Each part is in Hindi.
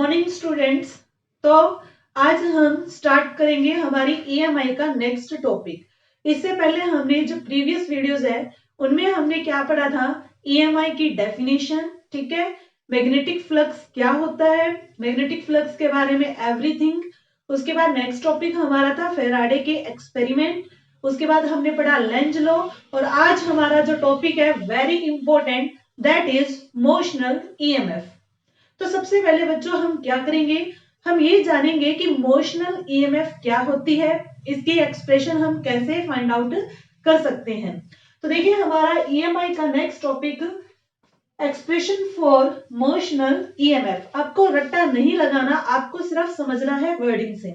Morning students. तो आज हम स्टार्ट करेंगे हमारी ईएमआई का नेक्स्ट टॉपिक। इससे पहले हमने जो प्रीवियस वीडियोस है उनमें हमने क्या पढ़ा था, ईएमआई की डेफिनेशन, ठीक है, मैग्नेटिक फ्लक्स क्या होता है, मैग्नेटिक फ्लक्स के बारे में एवरीथिंग। उसके बाद नेक्स्ट टॉपिक हमारा था फेराडे के एक्सपेरिमेंट। उसके बाद हमने पढ़ा लेंज लॉ और आज हमारा जो टॉपिक है very important, that is motional EMF. तो सबसे पहले बच्चों हम क्या करेंगे, हम ये जानेंगे कि मोशनल ईएमएफ क्या होती है, इसकी एक्सप्रेशन हम कैसे फाइंड आउट कर सकते हैं। तो देखिए हमारा ईएमआई का next topic expression for motional EMF. आपको रट्टा नहीं लगाना, आपको सिर्फ समझना है वर्डिंग से।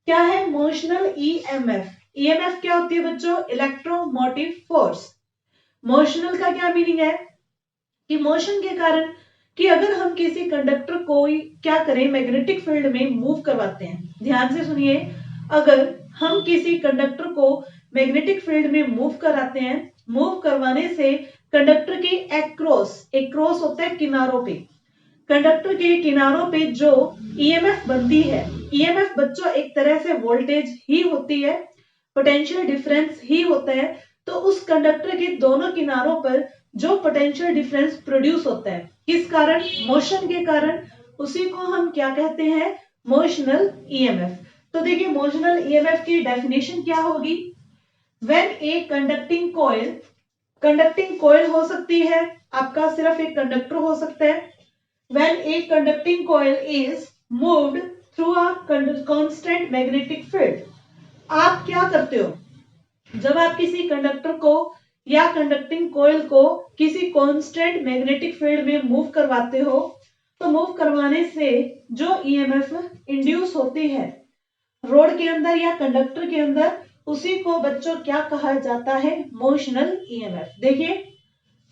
क्या है मोशनल ईएमएफ? ईएमएफ क्या होती है बच्चों? Electromotive force. मोशनल का क्या मीनिंग है कि मोशन के कारण, कि अगर हम किसी कंडक्टर को क्या करें, मैग्नेटिक फील्ड में मूव करवाते हैं। ध्यान से सुनिए, अगर हम किसी कंडक्टर को मैग्नेटिक फील्ड में मूव कराते हैं, मूव करवाने से कंडक्टर के एक्रॉस होता है किनारों पे, कंडक्टर के किनारों पे जो ईएमएफ बनती है, ईएमएफ बच्चों एक तरह से वोल्टेज ही होती है, पोटेंशियल डिफरेंस ही होता है। तो उस कंडक्टर के दोनों किनारों पर जो पोटेंशियल डिफरेंस प्रोड्यूस होता है, किस कारण? मोशन के कारण, उसी को हम क्या कहते हैं? Motional EMF. तो देखिए मोशनल ईएमएफ की डेफिनेशन क्या होगी? व्हेन ए कंडक्टिंग कॉइल हो सकती है, आपका सिर्फ एक कंडक्टर हो सकता है। When a conducting coil is moved through a constant magnetic field. आप क्या करते हो, जब आप किसी कंडक्टर को या कंडक्टिंग कॉइल को किसी कांस्टेंट मैग्नेटिक फील्ड में मूव करवाते हो, तो मूव करवाने से जो ईएमएफ इंड्यूस होती है रोड के अंदर या कंडक्टर के अंदर, उसी को बच्चों क्या कहा जाता है? Motional EMF. देखिए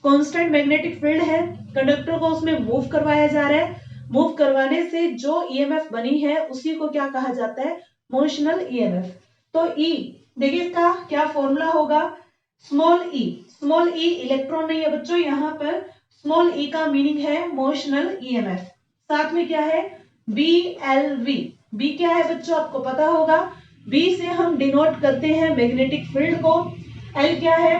कांस्टेंट मैग्नेटिक फील्ड है, कंडक्टर को उसमें मूव करवाया जा रहा है, मूव करवाने से जो ईएमएफ बनी है उसी को क्या कहा जाता है? Motional EMF. तो ई, देखिए इसका क्या फॉर्मूला होगा? स्मॉल ई इलेक्ट्रॉन नहीं है बच्चों, यहाँ पर स्मॉल ई का मीनिंग है मोशनल ईएमएफ। साथ में क्या है? B L V. बी क्या है बच्चों? आपको पता होगा, बी से हम डिनोट करते हैं मैग्नेटिक फील्ड को। एल क्या है?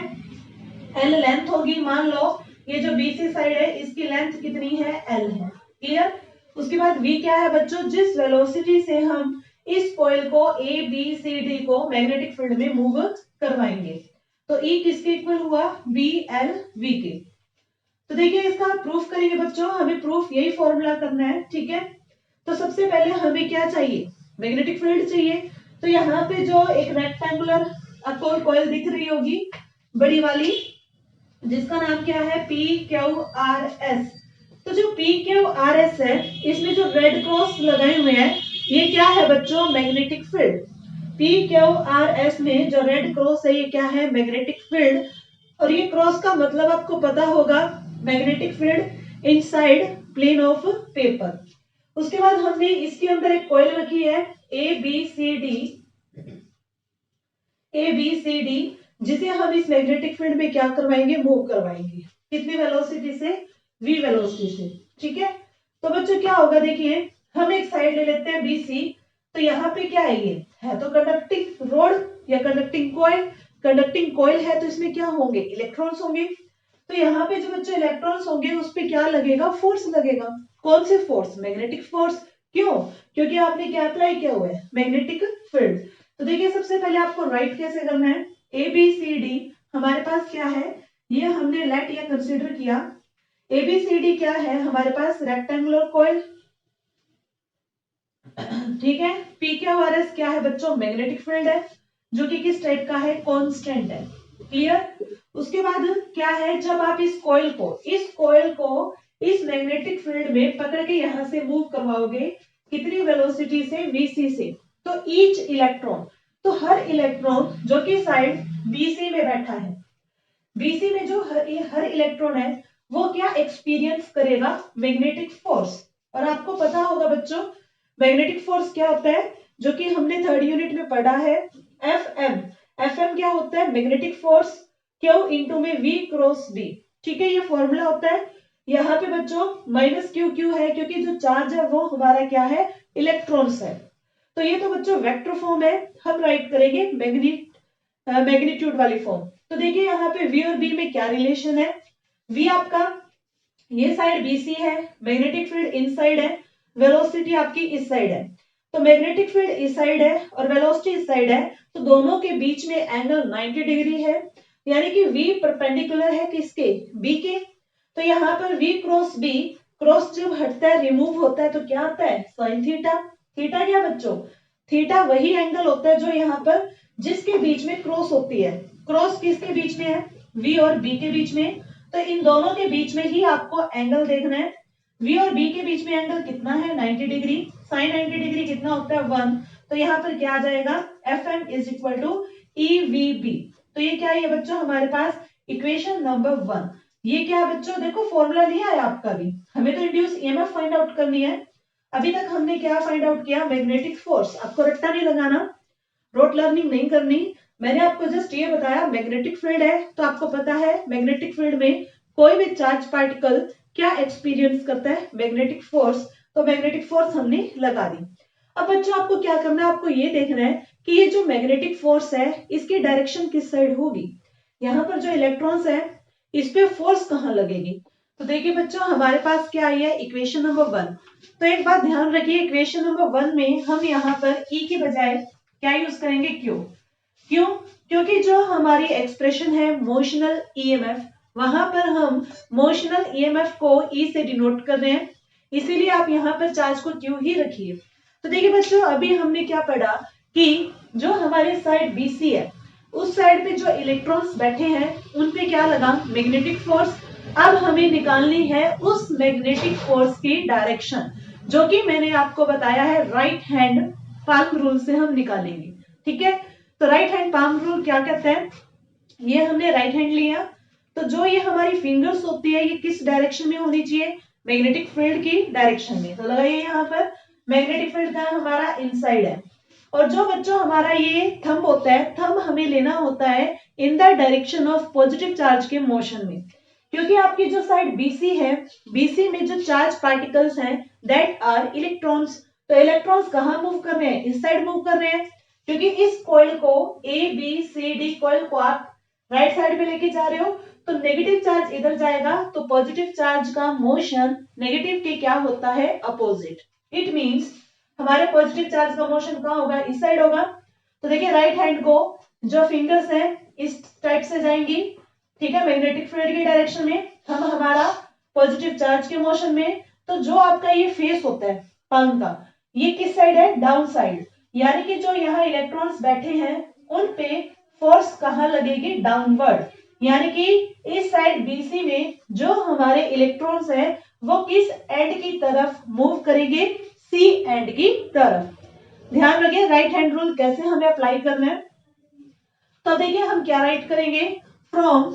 एल लेंथ होगी। मान लो ये जो बीसी साइड है इसकी लेंथ कितनी है? एल है। क्लियर? उसके बाद वी क्या है बच्चों? जिस वेलोसिटी से हम इस कॉइल को ए बी सी डी को मैग्नेटिक फील्ड में मूव करवाएंगे। तो ई किसके इक्वल हुआ? बी एल वी के। तो देखिए इसका प्रूफ करेंगे बच्चों, हमें प्रूफ यही फॉर्मूला करना है, ठीक है। तो सबसे पहले हमें क्या चाहिए? मैग्नेटिक फील्ड चाहिए। तो यहाँ पे जो एक रेक्टेंगुलर आपको कॉइल दिख रही होगी बड़ी वाली, जिसका नाम क्या है? P Q R S. तो जो पी क्यू आर एस है, इसमें जो रेड क्रॉस लगाए हुए हैं, ये क्या है बच्चों? Magnetic field. P Q R S में जो रेड क्रॉस है, ये क्या है? Magnetic field. और ये क्रॉस का मतलब आपको पता होगा, magnetic field inside plane of paper. उसके बाद हमने इसके अंदर एक कॉइल रखी है ए बी सी डी, जिसे हम इस मैग्नेटिक फील्ड में क्या करवाएंगे? मूव करवाएंगे। कितनी वेलोसिटी से? v वेलोसिटी से, ठीक है। तो बच्चों क्या होगा, देखिए हम एक साइड ले लेते हैं BC। तो यहाँ पे क्या है? ये है तो कंडक्टिंग रोड या कंडक्टिंग कॉइल है, तो इसमें क्या होंगे? इलेक्ट्रॉन्स होंगे। तो यहाँ पे जो बच्चों इलेक्ट्रॉन्स होंगे उस पे क्या लगेगा? फोर्स लगेगा। कौन से फोर्स? Magnetic force. क्यों? क्योंकि आपने क्या अप्लाई किया हुआ है? Magnetic field. तो देखिए सबसे पहले आपको राइट कैसे करना है? ABCD हमारे पास क्या है? ये हमने लेट या कंसीडर किया। ABCD क्या है हमारे पास? रेक्टेंगुलर कॉइल, ठीक है। PQRS क्या है बच्चों? मैग्नेटिक फील्ड है, जो कि किस टाइप का है? कांस्टेंट है। क्लियर? उसके बाद क्या है, जब आप इस कॉइल को इस मैग्नेटिक फील्ड में पकड़ के यहां से मूव करवाओगे, कितनी वेलोसिटी से? VC से। तो ईच इलेक्ट्रॉन, तो हर इलेक्ट्रॉन जो कि साइड BC में बैठा है, BC में जो हर इलेक्ट्रॉन है वो क्या एक्सपीरियंस करेगा? Magnetic force. और आपको पता होगा बच्चों मैग्नेटिक फोर्स क्या होता है, जो कि हमने थर्ड यूनिट में पढ़ा है, FM क्या होता है? Magnetic force. Q इंटू में V क्रॉस B, ठीक है, ये फॉर्मूला होता है। यहाँ पे बच्चों माइनस क्यू क्यू है क्योंकि जो चार्ज है वो हमारा क्या है, इलेक्ट्रॉन्स है। तो ये तो बच्चों वेक्टर फॉर्म है, हम राइट करेंगे मैग्नीट्यूड वाली फॉर्म। तो देखिए यहाँ पे वी और बी में क्या रिलेशन है। वी आपका ये साइड BC है, मैग्नेटिक फील्ड इन साइड है, वेलोसिटी आपकी इस साइड है। तो मैग्नेटिक फील्ड इस साइड है और वेलोसिटी इस साइड है, तो दोनों के बीच में एंगल 90 डिग्री है, यानी कि V परपेंडिकुलर है किसके, B के। तो यहाँ पर V क्रॉस B, क्रॉस जब हटता है, रिमूव होता है, तो क्या आता है, साइन थीटा। थीटा क्या बच्चों, थीटा वही एंगल होता है जो यहाँ पर जिसके बीच में क्रॉस होती है। क्रॉस किसके बीच में है, V और B के बीच में। तो इन दोनों के बीच में ही आपको एंगल देखना है। V और B के बीच में एंगल कितना है, 90 डिग्री। साइन 90 डिग्री कितना होता है, 1। तो यहाँ पर क्या आ जाएगा, FM is equal to EVB। तो ये क्या है बच्चों, हमारे पास इक्वेशन नंबर 1। ये क्या है बच्चों, देखो फॉर्मूला लिया है आपका भी, हमें तो इंड्यूस EMF फाइंड आउट करनी है। अभी तक हमने क्या फाइंड आउट किया, मैग्नेटिक फोर्स। आपको रट्टा नहीं लगाना, रोट लर्निंग नहीं करनी, मैंने आपको जस्ट ये बताया मैग्नेटिक फील्ड है, तो आपको पता है मैग्नेटिक फील्ड में कोई भी चार्ज पार्टिकल क्या एक्सपीरियंस करता है, मैग्नेटिक फोर्स। तो मैग्नेटिक फोर्स हमने लगा दी। अब बच्चों आपको क्या करना है, आपको ये देखना है कि ये जो मैग्नेटिक फोर्स है इसकी डायरेक्शन किस साइड होगी। यहाँ पर जो इलेक्ट्रॉन्स है इस पे फोर्स कहाँ लगेगी। तो देखिए बच्चों हमारे पास क्या आई है, इक्वेशन नंबर 1। तो एक बात ध्यान रखिए, इक्वेशन नंबर 1 में हम यहाँ पर E की बजाय क्या यूज करेंगे, Q। क्यों, क्योंकि जो हमारी एक्सप्रेशन है मोशनल EMF, वहां पर हम मोशनल EMF को E से डिनोट कर रहे हैं, इसीलिए आप यहाँ पर चार्ज को Q ही रखिए। तो देखिए बच्चों अभी हमने क्या पढ़ा कि जो हमारे साइड BC है उस साइड पे जो इलेक्ट्रॉन्स बैठे हैं उन पे क्या लगा, मैग्नेटिक फोर्स। अब हमें निकालनी है उस मैग्नेटिक फोर्स की डायरेक्शन, जो कि मैंने आपको बताया है राइट हैंड पाल्म रूल से हम निकालेंगे। ठीक है, तो राइट हैंड पाल्म रूल क्या कहता है, ये हमने राइट हैंड लिया, तो जो ये हमारी फिंगर्स होती है ये किस डायरेक्शन में होनी चाहिए, मैग्नेटिक फील्ड की डायरेक्शन में। तो लगाइए यहाँ पर मैग्नेटिक फील्ड का हमारा इनसाइड है, और जो बच्चों हमारा ये थंब होता है, थंब हमें लेना होता है in the direction of positive charge के मोशन में। क्योंकि आपकी जो साइड BC है, BC में जो चार्ज पार्टिकल्स हैं दैट आर इलेक्ट्रॉन्स। तो इलेक्ट्रॉन्स कहाँ मूव कर रहे हैं, इस साइड मूव कर रहे हैं, क्योंकि इस कॉइल को ABCD कॉइल को आप राइट साइड पे लेके जा रहे हो, तो नेगेटिव चार्ज इधर जाएगा, तो पॉजिटिव चार्ज का मोशन नेगेटिव के क्या होता है, अपोजिट। इट मींस हमारे पॉजिटिव चार्ज का मोशन कहाँ होगा, इस साइड होगा। तो देखिए राइट हैंड को जो फिंगर्स है इस टाइप से जाएंगी, ठीक है, मैग्नेटिक फील्ड की डायरेक्शन में, हम हमारा पॉजिटिव चार्ज के मोशन में। तो जो आपका ये फेस होता है पाल्म का, ये किस साइड है, डाउन साइड, यानी कि जो यहाँ इलेक्ट्रॉन्स बैठे हैं उन पे फोर्स कहाँ लगेगी, डाउनवर्ड, यानी कि इस साइड BC में जो हमारे इलेक्ट्रॉन्स है वो किस एंड की तरफ मूव करेंगे, C एंड की तरफ। ध्यान रखिए राइट हैंड रूल कैसे हमें अप्लाई करना है। तो देखिए हम क्या राइट करेंगे, from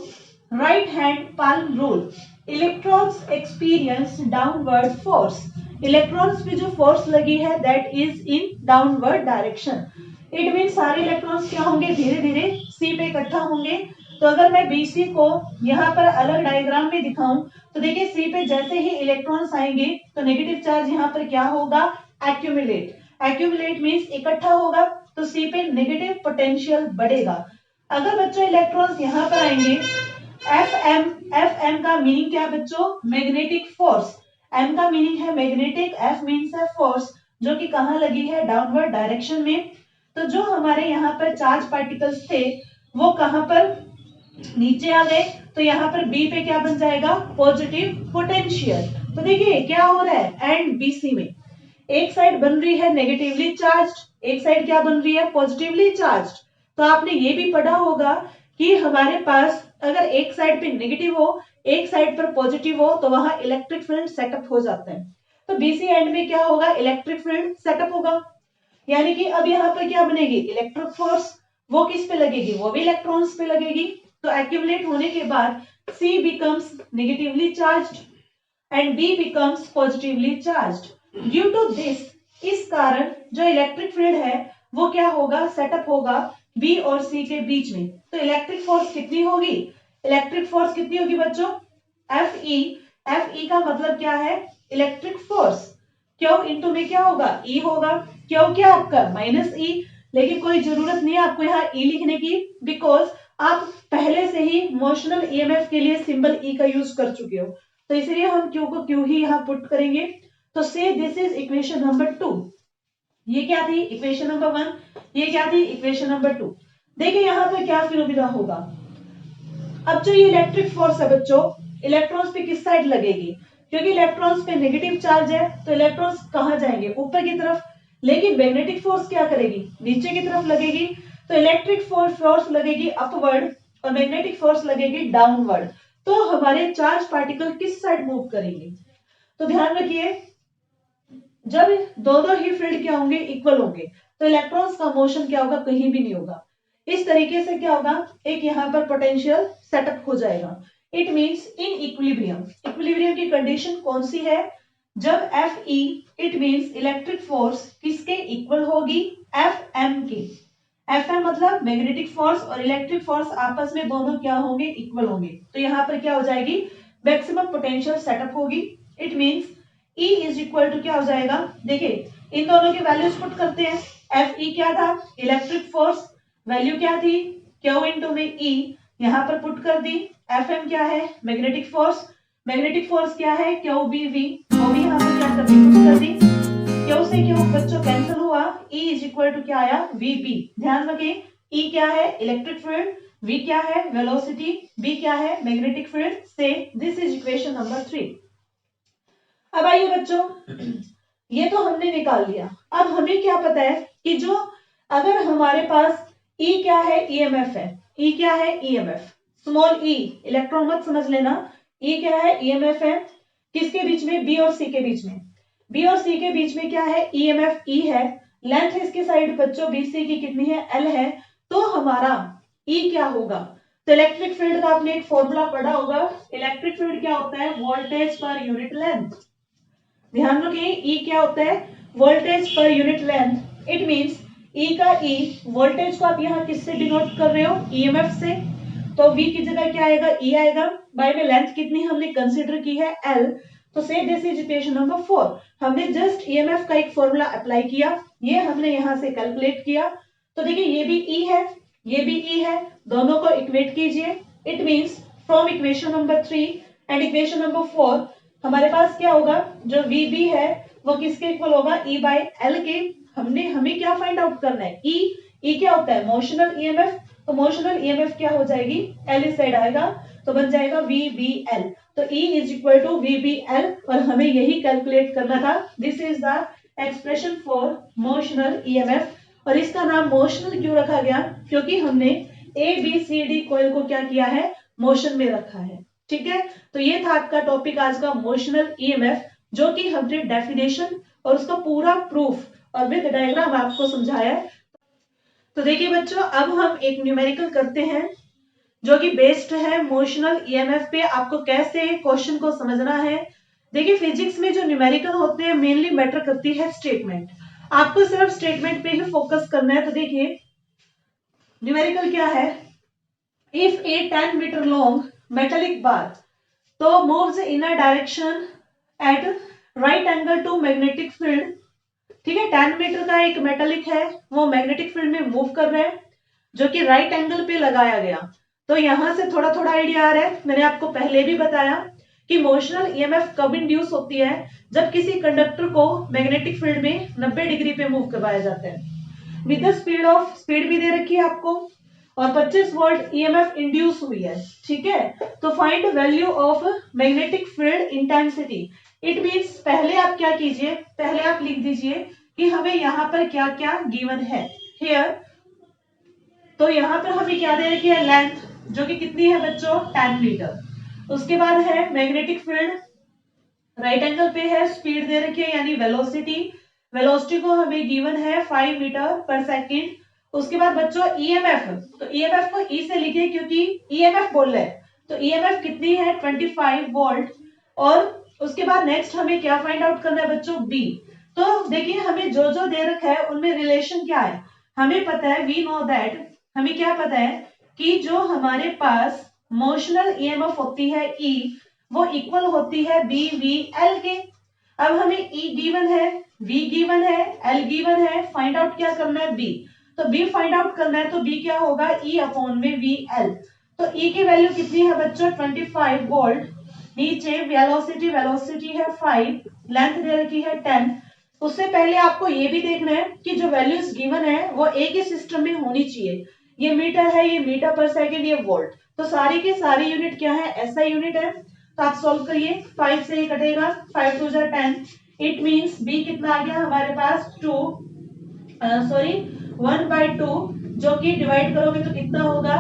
right hand palm rule electrons experience downward force. Electrons पे जो फोर्स लगी है that is in downward direction. It mean सारे इलेक्ट्रॉन्स क्या होंगे, धीरे धीरे C पे इकट्ठा होंगे। तो अगर मैं BC को यहाँ पर अलग डायग्राम में दिखाऊं, तो देखिए C पे जैसे ही इलेक्ट्रॉन्स आएंगे तो नेगेटिव चार्ज यहाँ पर क्या होगा, एक्यूमुलेट। एक्यूमुलेट मीन्स इकट्ठा होगा, तो C पे नेगेटिव पोटेंशियल बढ़ेगा। अगर बच्चों इलेक्ट्रॉन्स यहाँ पर आएंगे, FM का मीनिंग क्या है बच्चों, मैग्नेटिक फोर्स। M का मीनिंग है मैग्नेटिक, F मीन्स है फोर्स, जो कि कहाँ लगी है, डाउनवर्ड डायरेक्शन में। तो जो हमारे यहाँ पर चार्ज पार्टिकल्स थे वो कहाँ पर, नीचे आ गए, तो यहाँ पर B पे क्या बन जाएगा, पॉजिटिव पोटेंशियल। तो देखिए क्या हो रहा है, एंड BC में एक साइड बन रही है नेगेटिवली चार्ज्ड, एक साइड क्या बन रही है, पॉजिटिवली चार्ज्ड। तो आपने ये भी पढ़ा होगा कि हमारे पास अगर एक साइड पे नेगेटिव हो, एक साइड पर पॉजिटिव हो, तो वहां इलेक्ट्रिक फील्ड सेटअप हो जाता है। तो BC एंड में क्या होगा, इलेक्ट्रिक फील्ड सेटअप होगा, यानी कि अब यहाँ पर क्या बनेगी, इलेक्ट्रिक फोर्स, वो किस पे लगेगी, वो भी इलेक्ट्रॉन्स पे लगेगी। तो एक्यूमुलेट होने के बाद C becomes negatively charged and B becomes positively charged. Due to this, इस कारण जो इलेक्ट्रिक फील्ड है वो क्या होगा, सेटअप होगा B और C के बीच में। तो इलेक्ट्रिक फोर्स कितनी होगी, इलेक्ट्रिक फोर्स कितनी होगी बच्चों, FE एफ ई का मतलब क्या है, इलेक्ट्रिक फोर्स। क्यू इंटू में क्या होगा, ई होगा। क्यू क्या आपका माइनस ई, लेकिन कोई जरूरत नहीं है आपको यहाँ ई लिखने की, बिकॉज आप पहले से ही मोशनल ईएमएफ के लिए सिंबल ई का यूज कर चुके हो, तो इसलिए हम क्यू को क्यू ही यहाँ पुट करेंगे। तो से दिस इज इक्वेशन नंबर 2। ये क्या थी, इक्वेशन नंबर 1, ये क्या थी, इक्वेशन नंबर 2। देखिए यहाँ पे क्या फिनोमिना होगा। अब जो ये इलेक्ट्रिक फोर्स है बच्चों, इलेक्ट्रॉन्स पे किस साइड लगेगी, क्योंकि इलेक्ट्रॉन्स पे नेगेटिव चार्ज है तो इलेक्ट्रॉन्स कहाँ जाएंगे, ऊपर की तरफ। लेकिन मैग्नेटिक फोर्स क्या करेगी, नीचे की तरफ लगेगी। तो इलेक्ट्रिक फोर्स लगेगी अपवर्ड और मैग्नेटिक फोर्स लगेगी डाउनवर्ड। तो हमारे चार्ज पार्टिकल किस साइड मूव करेंगे। तो ध्यान रखिए, जब दोनों ही फील्ड क्या होंगे, इक्वल होंगे, तो इलेक्ट्रॉन्स का मोशन क्या होगा, कहीं भी नहीं होगा। इस तरीके से क्या होगा, एक यहाँ पर पोटेंशियल सेटअप हो जाएगा। It means in equilibrium. Equilibrium की कंडीशन कौन सी है, जब F E, it means electric force किसके इक्वल होगी, एफ एम के। एफ एम मतलब मैग्नेटिक फोर्स और इलेक्ट्रिक फोर्स आपस में दोनों क्या होंगे, इक्वल होंगे। तो यहाँ पर क्या हो जाएगी, मैक्सिमम पोटेंशियल सेटअप होगी। It means E is equal to क्या हो जाएगा, देखिए इन दोनों के वैल्यूज पुट करते हैं। एफ ई क्या था, इलेक्ट्रिक फोर्स, वैल्यू क्या थी, क्यू इंटू में E, यहाँ पर पुट कर दी। एफ एम क्या है, मैग्नेटिक फोर्स, मैग्नेटिक फोर्स क्या है, क्यू बी वी, वो भी यहाँ पर क्या कर दी, पुट कर दी। क्यू से क्यू बच्चों कैंसिल हुआ, E इज इक्वल टू क्या आया, वी बी। ध्यान रखें, E क्या है, इलेक्ट्रिक फील्ड, V क्या है, वेलोसिटी, B क्या है, मैग्नेटिक फील्ड। से दिस इज इक्वेशन नंबर 3। अब आइए बच्चों, ये तो हमने निकाल लिया। अब हमें क्या पता है कि जो अगर हमारे पास E क्या है, ईएमएफ है। E क्या है, ईएमएफ, स्मॉल e, इलेक्ट्रॉन मत समझ लेना। E क्या है, ईएमएफ है, किसके बीच में, B और C के बीच में। B और C के बीच में क्या है, ईएमएफ E है। लेंथ इसकी साइड बच्चों BC की कितनी है, L है। तो हमारा E क्या होगा, तो इलेक्ट्रिक फील्ड का आपने एक फॉर्मूला पढ़ा होगा। इलेक्ट्रिक फील्ड क्या होता है, वोल्टेज पर यूनिट लेंथ। ध्यान रखिए, E क्या होता है, voltage per unit length. It means E का E, वोल्टेज को आप यहाँ किससे डिनोट कर रहे हो, ईएमएफ से। तो V की जगह क्या आएगा, E आएगा। बाय में लेंथ कितनी हमने कंसीडर की है, L। तो से दिस इज इक्वेशन नंबर 4। हमने जस्ट ईएमएफ का एक फॉर्मूला अप्लाई किया, ये हमने यहाँ से कैलकुलेट किया। तो देखिए ये भी E है, ये भी E है, दोनों को इक्वेट कीजिए। It means from equation number 3 and equation number 4 हमारे पास क्या होगा, जो VB है वो किसके इक्वल होगा, E बाय L के। हमें क्या फाइंड आउट करना है, E क्या होता है, मोशनल ईएमएफ। तो मोशनल ईएमएफ क्या हो जाएगी, L इस साइड आएगा, तो बन जाएगा VBL। तो E is equal to VBL, और हमें यही कैलकुलेट करना था। This is the expression for motional EMF. और इसका नाम मोशनल क्यों रखा गया, क्योंकि हमने ABCD कॉइल को क्या किया है, मोशन में रखा है। ठीक है, तो ये था आपका टॉपिक आज का, मोशनल ईएमएफ, जो कि हमने डेफिनेशन और उसका पूरा प्रूफ और विद डायग्राम आपको समझाया है। तो देखिए बच्चों, अब हम एक न्यूमेरिकल करते हैं जो कि बेस्ड है मोशनल ईएमएफ पे। आपको कैसे क्वेश्चन को समझना है। देखिए फिजिक्स में जो न्यूमेरिकल होते हैं मेनली मैटर करती है स्टेटमेंट। आपको सिर्फ स्टेटमेंट पे ही फोकस करना है। तो देखिए न्यूमेरिकल क्या है, if a 10 metre long metallic bar तो moves in a direction at right angle to magnetic field. ठीक है, 10 मीटर का एक मेटेलिक है, वो मैग्नेटिक फील्ड में मूव कर रहा है, जो कि राइट एंगल पे लगाया गया। तो यहां से थोड़ा थोड़ा आइडिया आ रहा है। मैंने आपको पहले भी बताया कि मोशनल ईएमएफ कब इंड्यूस होती है, जब किसी कंडक्टर को मैग्नेटिक फील्ड में 90 डिग्री पे मूव करवाया जाता है विद द स्पीड भी दे रखी है आपको, और 25 वोल्ट ईएमएफ इंड्यूस हुई है। ठीक है, तो find value of magnetic field intensity. It means पहले आप क्या कीजिए, पहले आप लिख दीजिए कि हमें यहाँ पर क्या क्या गिवन है हियर। तो यहाँ पर हमें क्या दे रखी है, लेंथ जो कि कितनी है बच्चों, 10 मीटर। उसके बाद है मैग्नेटिक फील्ड राइट एंगल पे है, स्पीड दे रखी है यानी वेलोसिटी, वेलोसिटी को हमें गिवन है 5 मीटर पर सेकेंड। उसके बाद बच्चों ईएमएफ, तो ईएमएफ को ई से लिखे क्योंकि ईएमएफ बोल रहे हैं, तो ईएमएफ कितनी है 25 वोल्ट। और उसके बाद नेक्स्ट हमें क्या फाइंड आउट करना है बच्चों, बी। तो देखिए हमें जो जो दे रखा है उनमें रिलेशन क्या है, हमें पता है, वी नो दैट, हमें क्या पता है कि जो हमारे पास मोशनल ईएमएफ होती है ई, वो इक्वल होती है बी वी एल के। अब हमें ई गिवन है, वी गिवन है, एल गिवन है, फाइंड आउट क्या करना है बी। तो बी फाइंड आउट करना है तो बी क्या होगा ई अपॉन में वी एल। तो ई की वैल्यू कितनी है बच्चों 25 वोल्ट। नीचे वेलोसिटी, वेलोसिटी है 5, लेंथ दे रखी है 10। उससे पहले आपको ये भी देखना है कि जो वैल्यूज गिवन है वो एक ही सिस्टम में होनी चाहिए। ये मीटर है, ये मीटर पर सेकेंड, ये वोल्ट, तो सारी की सारी यूनिट क्या है एसआई यूनिट है। तो आप सॉल्व करिए, 5 से ही कटेगा, 5 2 जा 10। इट मींस बी कितना आ गया हमारे पास 1/2, जो कि डिवाइड करोगे तो कितना होगा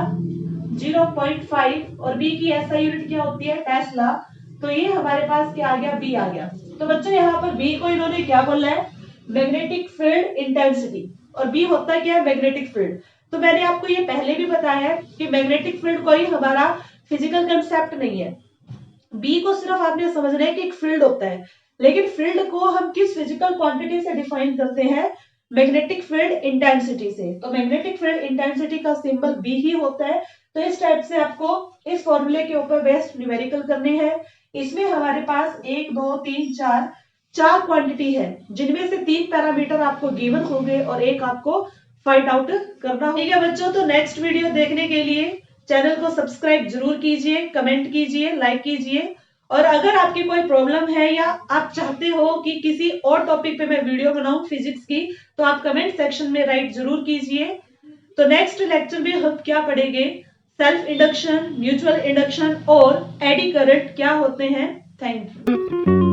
0.5। और बी की एसआई यूनिट क्या होती है टेस्ला। तो ये हमारे पास क्या आ गया बी आ गया। तो बच्चों यहाँ पर बी को इन्होंने क्या बोला है मैग्नेटिक फील्ड इंटेंसिटी, और बी होता है क्या है मैग्नेटिक फील्ड। तो मैंने आपको ये पहले भी बताया है कि मैग्नेटिक फील्ड कोई हमारा फिजिकल कंसेप्ट नहीं है। बी को सिर्फ आपने समझना है कि एक फील्ड होता है, लेकिन फील्ड को हम किस फिजिकल क्वांटिटी से डिफाइन करते हैं मैग्नेटिक फील्ड इंटेंसिटी से। तो मैग्नेटिक फील्ड इंटेंसिटी का सिंबल बी ही होता है। तो इस टाइप से आपको इस फॉर्मूले के ऊपर बेस्ड न्यूमेरिकल करने हैं। इसमें हमारे पास 1 2 3 4 क्वांटिटी है, जिनमें से 3 पैरामीटर आपको गिवन होंगे और एक आपको फाइंड आउट करना होगा। ठीक है बच्चों, तो नेक्स्ट वीडियो देखने के लिए चैनल को सब्सक्राइब जरूर कीजिए, कमेंट कीजिए, लाइक कीजिए। और अगर आपकी कोई प्रॉब्लम है या आप चाहते हो कि किसी और टॉपिक पे मैं वीडियो बनाऊं फिजिक्स की, तो आप कमेंट सेक्शन में राइट जरूर कीजिए। तो नेक्स्ट लेक्चर में हम क्या पढ़ेंगे, सेल्फ इंडक्शन, म्यूचुअल इंडक्शन और एडी करंट क्या होते हैं। Thank you.